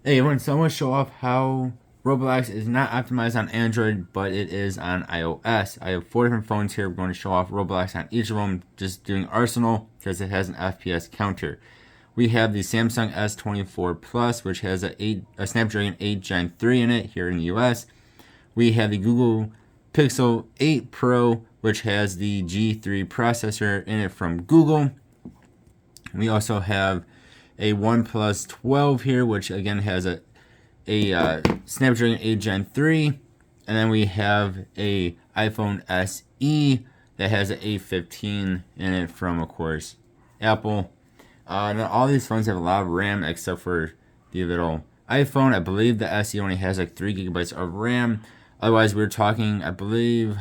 Hey everyone, so I want to show off how Roblox is not optimized on Android, but it is on iOS. I have 4 different phones here. We're going to show off Roblox on each of them, just doing Arsenal because it has an FPS counter. We have the Samsung S24 Plus, which has a Snapdragon 8 Gen 3 in it here in the US. We have the Google Pixel 8 Pro, which has the G3 processor in it from Google. We also have a OnePlus 12 here, which again has a Snapdragon 8 Gen 3, and then we have a iPhone SE that has an A15 in it from, of course, Apple. Now all these phones have a lot of RAM except for the little iPhone. I believe the SE only has like 3 gigabytes of RAM. Otherwise, we're talking, I believe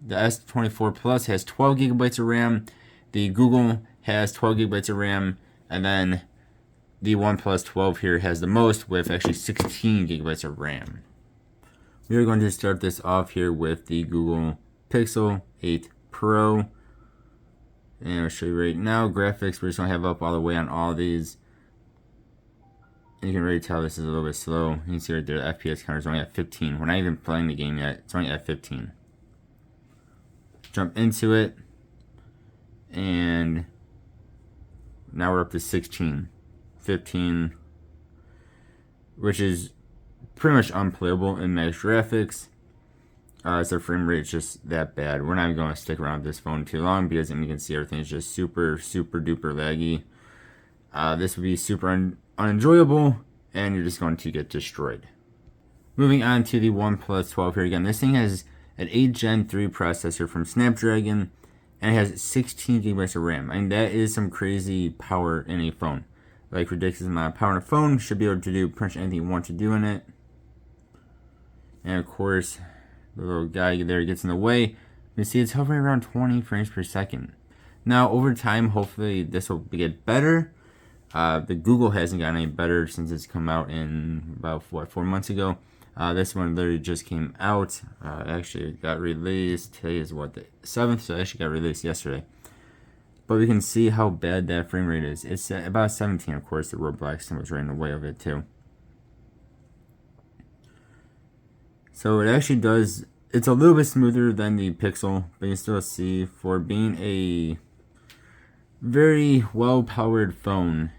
the S24 Plus has 12 gigabytes of RAM. The Google has 12 gigabytes of RAM, and then the OnePlus 12 here has the most with actually 16 gigabytes of RAM. We are going to start this off here with the Google Pixel 8 Pro. And I'll show you right now. Graphics, we're just going to have up all the way on all of these. And you can already tell this is a little bit slow. You can see right there the FPS counter is only at 15. We're not even playing the game yet. It's only at 15. Jump into it. And now we're up to 16. 15, which is pretty much unplayable in max graphics. So frame rate is just that bad. We're not even going to stick around with this phone too long because you can see everything is just super duper laggy. This would be super unenjoyable, and you're just going to get destroyed. Moving on to the OnePlus 12 here again. This thing has an 8 Gen 3 processor from Snapdragon, and it has 16 gigabytes of RAM. I mean, that is some crazy power in a phone. Like ridiculous amount of power in a phone. Should be able to do pretty much anything you want to do in it. And of course, the little guy there gets in the way. You can see it's hovering around 20 frames per second. Now, over time, hopefully this will get better. The Google hasn't gotten any better since it's come out in about 4 months ago. This one literally just came out. Actually, it got released. Today is what, the 7th? So it actually got released yesterday. But we can see how bad that frame rate is. It's at about 17, of course. The Roblox was right in the way of it, too. So it actually does... It's a little bit smoother than the Pixel, but you still see, for being a very well-powered phone,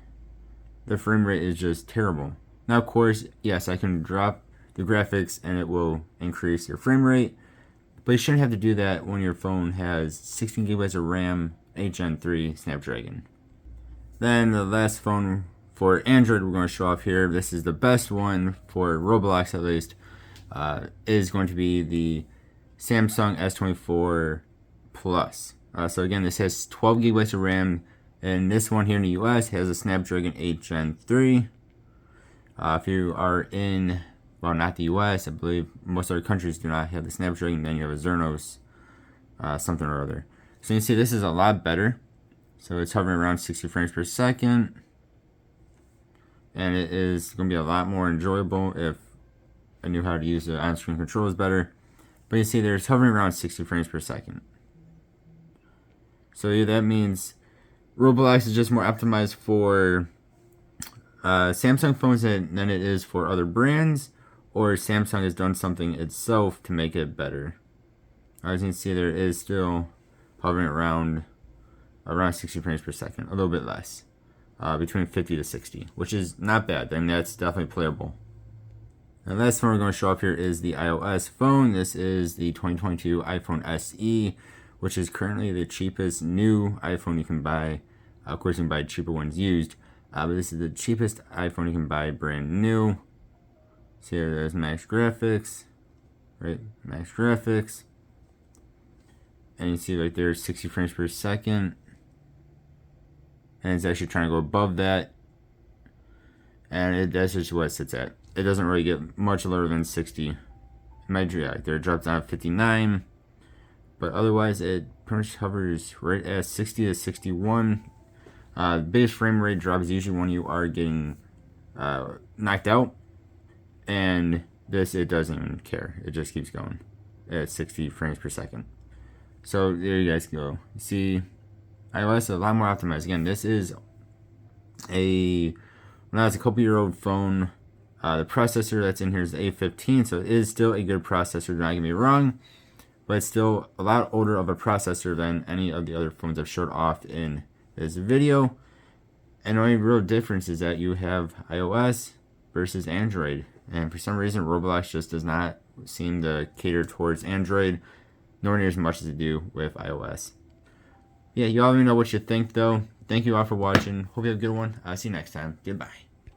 the frame rate is just terrible. Now, of course, yes, I can drop the graphics and it will increase your frame rate, but you shouldn't have to do that when your phone has 16 gigabytes of RAM, 8 Gen 3 Snapdragon. Then the last phone for Android we're going to show off here, this is the best one for Roblox at least, is going to be the Samsung S24 Plus. So again, this has 12 gigabytes of RAM, and this one here in the US has a Snapdragon 8 Gen 3. If you are in, well, not the US, I believe most other countries do not have the Snapdragon, then you have a Xernos something or other. So you can see this is a lot better. So it's hovering around 60 frames per second. And it is going to be a lot more enjoyable if I knew how to use the on-screen controls better. But you see there, it's hovering around 60 frames per second. So yeah, that means Roblox is just more optimized for Samsung phones than it is for other brands. Or Samsung has done something itself to make it better. As you can see, there is still hovering around 60 frames per second, a little bit less, between 50 to 60, which is not bad. I mean, that's definitely playable. The last phone we're going to show up here is the iOS phone. This is the 2022 iPhone SE, which is currently the cheapest new iPhone you can buy. Of course, you can buy cheaper ones used, but this is the cheapest iPhone you can buy brand new. So here, there's max graphics, right? Max graphics. And you see right there, 60 frames per second. And it's actually trying to go above that. And that's just what it sits at. It doesn't really get much lower than 60. It might drop there, it drops down to 59. But otherwise, it pretty much hovers right at 60 to 61. Base frame rate drops usually when you are getting knocked out. And this, it doesn't even care. It just keeps going at 60 frames per second. So there you guys go. You see, iOS is a lot more optimized. Again, this is a, well, now it's a couple-year-old phone. The processor that's in here is the A15, so it is still a good processor, do not get me wrong, but it's still a lot older of a processor than any of the other phones I've showed off in this video. And the only real difference is that you have iOS versus Android, and for some reason Roblox just does not seem to cater towards Android, nor near as much as they do with iOS. Yeah, you all let me know what you think though. Thank you all for watching. Hope you have a good one. See you next time. Goodbye.